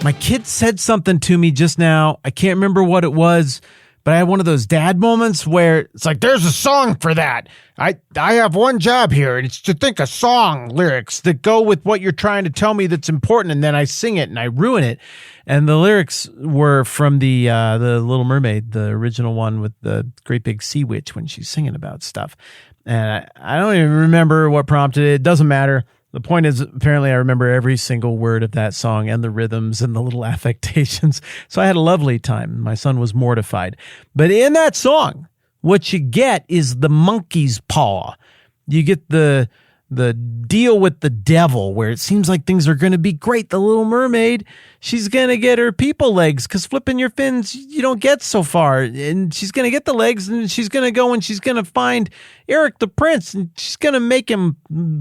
My kid said something to me just now. I can't remember what it was, but I had one of those dad moments where it's like, there's a song for that. I have one job here, and it's to think of song lyrics that go with what you're trying to tell me that's important, and then I sing it and I ruin it. And the lyrics were from the Little Mermaid, the original one with the great big sea witch when she's singing about stuff. And I don't even remember what prompted it. It doesn't matter. The point is, apparently I remember every single word of that song and the rhythms and the little affectations. So I had a lovely time. My son was mortified. But in that song, what you get is the monkey's paw. You get the deal with the devil, where it seems like things are going to be great. The Little Mermaid, she's going to get her people legs, because flipping your fins, you don't get so far. And she's going to get the legs, and she's going to go and she's going to find Eric the Prince, and she's going to make him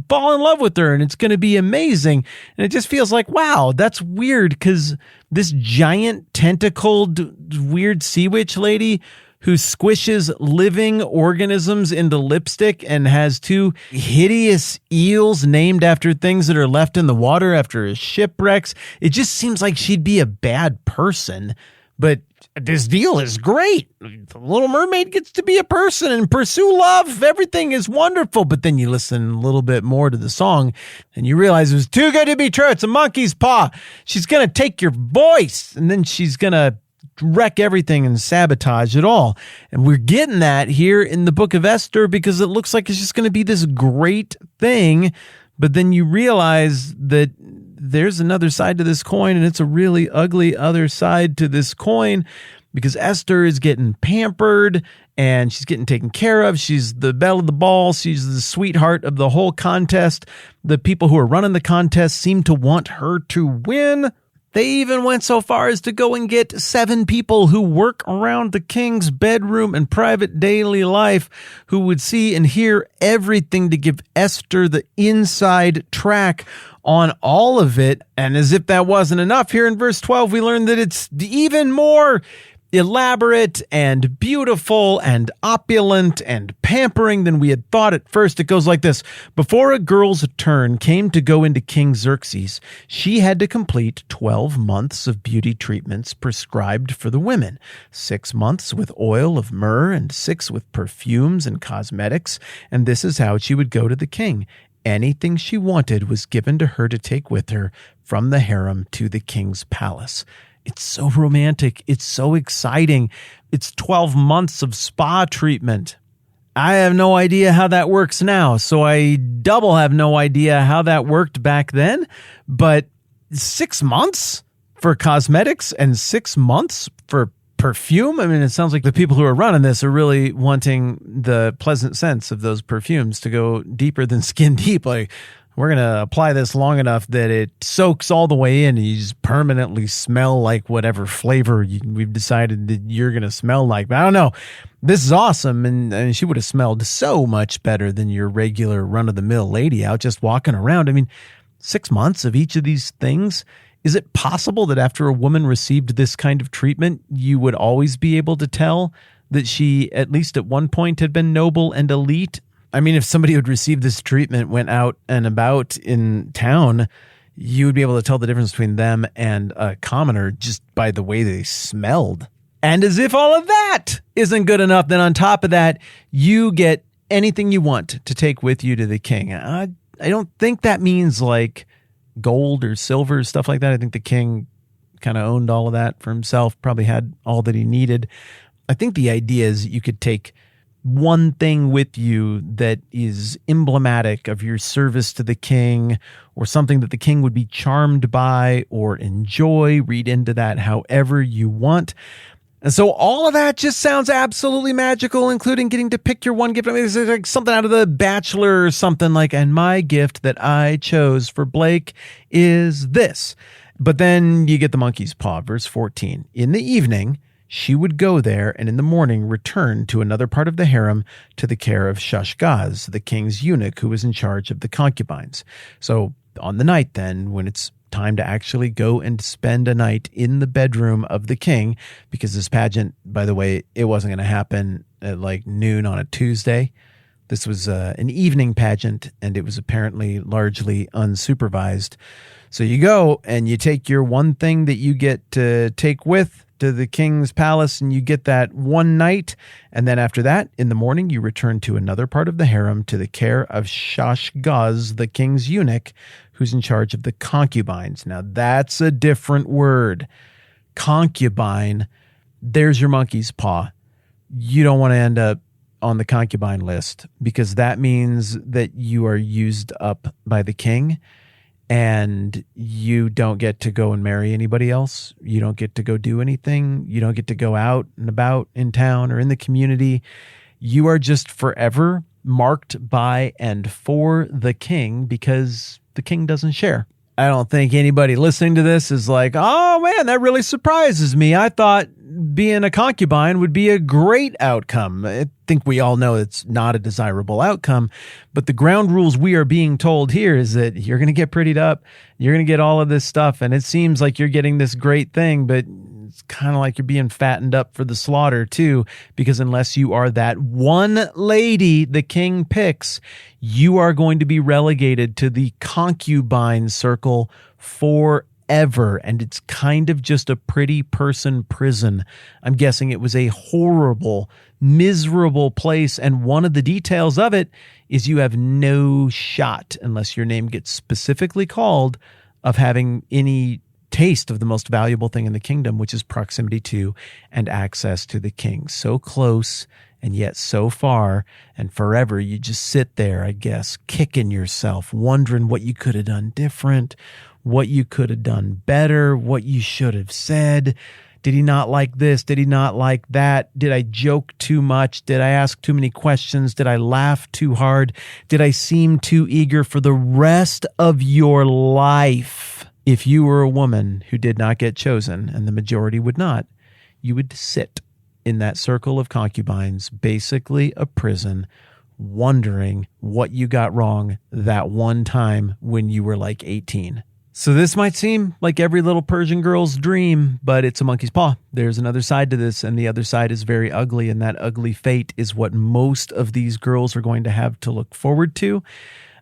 fall in love with her, and it's going to be amazing. And it just feels like, wow, that's weird, because this giant tentacled weird sea witch lady who squishes living organisms into lipstick and has two hideous eels named after things that are left in the water after shipwrecks. It just seems like she'd be a bad person, but this deal is great. The Little Mermaid gets to be a person and pursue love. Everything is wonderful. But then you listen a little bit more to the song and you realize it was too good to be true. It's a monkey's paw. She's going to take your voice, and then she's going to wreck everything and sabotage it all. And we're getting that here in the book of Esther, because it looks like it's just going to be this great thing. But then you realize that there's another side to this coin, and it's a really ugly other side to this coin, because Esther is getting pampered and she's getting taken care of. She's the belle of the ball. She's the sweetheart of the whole contest. The people who are running the contest seem to want her to win. They even went so far as to go and get 7 people who work around the king's bedroom and private daily life, who would see and hear everything to give Esther the inside track on all of it. And as if that wasn't enough, here in verse 12, we learn that it's even more elaborate and beautiful and opulent and pampering than we had thought at first. It goes like this. Before a girl's turn came to go into King Xerxes, she had to complete 12 months of beauty treatments prescribed for the women, 6 months with oil of myrrh and 6 with perfumes and cosmetics. And this is how she would go to the king. Anything she wanted was given to her to take with her from the harem to the king's palace. It's so romantic. It's so exciting. It's 12 months of spa treatment. I have no idea how that works now, so I double have no idea how that worked back then. But 6 months for cosmetics and 6 months for perfume? I mean, it sounds like the people who are running this are really wanting the pleasant scents of those perfumes to go deeper than skin deep. Like, we're going to apply this long enough that it soaks all the way in and you just permanently smell like whatever flavor we've decided that you're going to smell like. But I don't know. This is awesome. And she would have smelled so much better than your regular run-of-the-mill lady out just walking around. I mean, 6 months of each of these things. Is it possible that after a woman received this kind of treatment, you would always be able to tell that she, at least at one point, had been noble and elite? I mean, if somebody who'd received this treatment went out and about in town, you would be able to tell the difference between them and a commoner just by the way they smelled. And as if all of that isn't good enough, then on top of that, you get anything you want to take with you to the king. I don't think that means like gold or silver, stuff like that. I think the king kind of owned all of that for himself, probably had all that he needed. I think the idea is you could take one thing with you that is emblematic of your service to the king, or something that the king would be charmed by or enjoy. Read into that however you want. And so all of that just sounds absolutely magical, including getting to pick your one gift. I mean, it's like something out of The Bachelor or something like, and my gift that I chose for Blake is this. But then you get the monkey's paw, verse 14. In the evening, she would go there, and in the morning return to another part of the harem to the care of Shushgaz, the king's eunuch who was in charge of the concubines. So on the night then, when it's time to actually go and spend a night in the bedroom of the king, because this pageant, by the way, it wasn't going to happen at like noon on a Tuesday. This was an evening pageant, and it was apparently largely unsupervised. So you go and you take your one thing that you get to take with to the king's palace, and you get that one night. And then after that, in the morning, you return to another part of the harem to the care of Shashgaz, the king's eunuch, who's in charge of the concubines. Now, that's a different word. Concubine, there's your monkey's paw. You don't want to end up on the concubine list, because that means that you are used up by the king, and you don't get to go and marry anybody else. You don't get to go do anything. You don't get to go out and about in town or in the community. You are just forever marked by and for the king, because the king doesn't share. I don't think anybody listening to this is like, oh man, that really surprises me. I thought being a concubine would be a great outcome. I think we all know it's not a desirable outcome, but the ground rules we are being told here is that you're going to get prettied up, you're going to get all of this stuff, and it seems like you're getting this great thing, but it's kind of like you're being fattened up for the slaughter too, because unless you are that one lady the king picks, you are going to be relegated to the concubine circle forever. And it's kind of just a pretty person prison. I'm guessing it was a horrible, miserable place. And one of the details of it is you have no shot, unless your name gets specifically called, of having any taste of the most valuable thing in the kingdom, which is proximity to and access to the king. So close and yet so far, and forever you just sit there, I guess, kicking yourself, wondering what you could have done different, what you could have done better, what you should have said. Did he not like this? Did he not like that? Did I joke too much? Did I ask too many questions? Did I laugh too hard? Did I seem too eager for the rest of your life? If you were a woman who did not get chosen, and the majority would not, you would sit in that circle of concubines, basically a prison, wondering what you got wrong that one time when you were like 18. So this might seem like every little Persian girl's dream, but it's a monkey's paw. There's another side to this, and the other side is very ugly, and that ugly fate is what most of these girls are going to have to look forward to.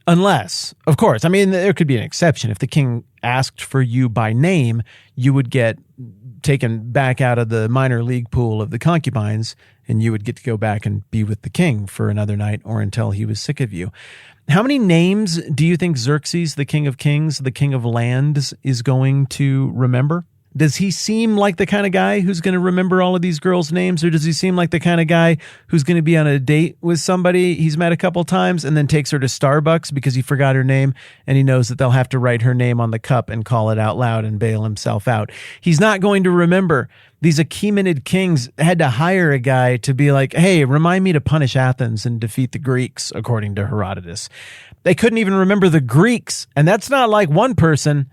Unless, of course, I mean, there could be an exception. If the king asked for you by name, you would get taken back out of the minor league pool of the concubines, and you would get to go back and be with the king for another night or until he was sick of you. How many names do you think Xerxes, the king of kings, the king of lands, is going to remember? Does he seem like the kind of guy who's going to remember all of these girls' names, or does he seem like the kind of guy who's going to be on a date with somebody he's met a couple times and then takes her to Starbucks because he forgot her name and he knows that they'll have to write her name on the cup and call it out loud and bail himself out? He's not going to remember. These Achaemenid kings had to hire a guy to be like, hey, remind me to punish Athens and defeat the Greeks, according to Herodotus. They couldn't even remember the Greeks, and that's not like one person.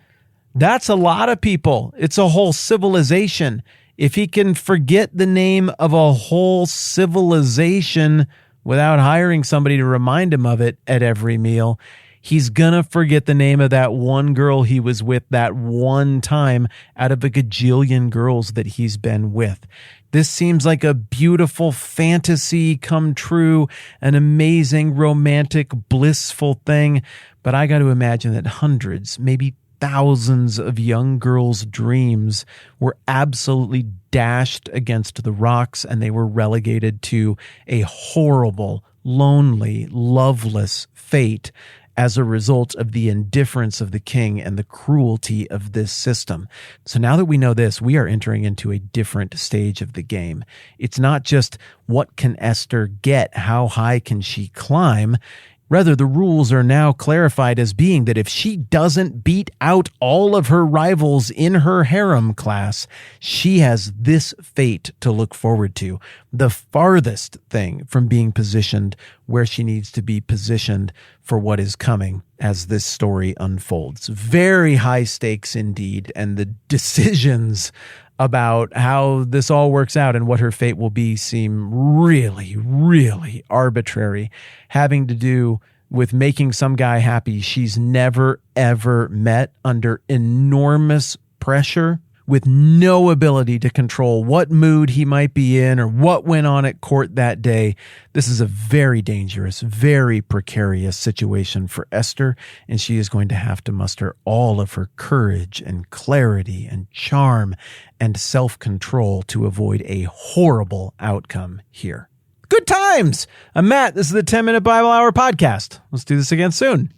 That's a lot of people. It's a whole civilization. If he can forget the name of a whole civilization without hiring somebody to remind him of it at every meal, he's going to forget the name of that one girl he was with that one time out of a gajillion girls that he's been with. This seems like a beautiful fantasy come true, an amazing, romantic, blissful thing. But I got to imagine that hundreds, maybe thousands of young girls' dreams were absolutely dashed against the rocks, and they were relegated to a horrible, lonely, loveless fate as a result of the indifference of the king and the cruelty of this system. So now that we know this, we are entering into a different stage of the game. It's not just what can Esther get, how high can she climb? Rather, the rules are now clarified as being that if she doesn't beat out all of her rivals in her harem class, she has this fate to look forward to, the farthest thing from being positioned where she needs to be positioned for what is coming as this story unfolds. Very high stakes indeed, and the decisions about how this all works out and what her fate will be seem really, really arbitrary, having to do with making some guy happy she's never, ever met under enormous pressure with no ability to control what mood he might be in or what went on at court that day. This is a very dangerous, very precarious situation for Esther, and she is going to have to muster all of her courage and clarity and charm and self-control to avoid a horrible outcome here. Good times! I'm Matt. This is the 10-Minute Bible Hour podcast. Let's do this again soon.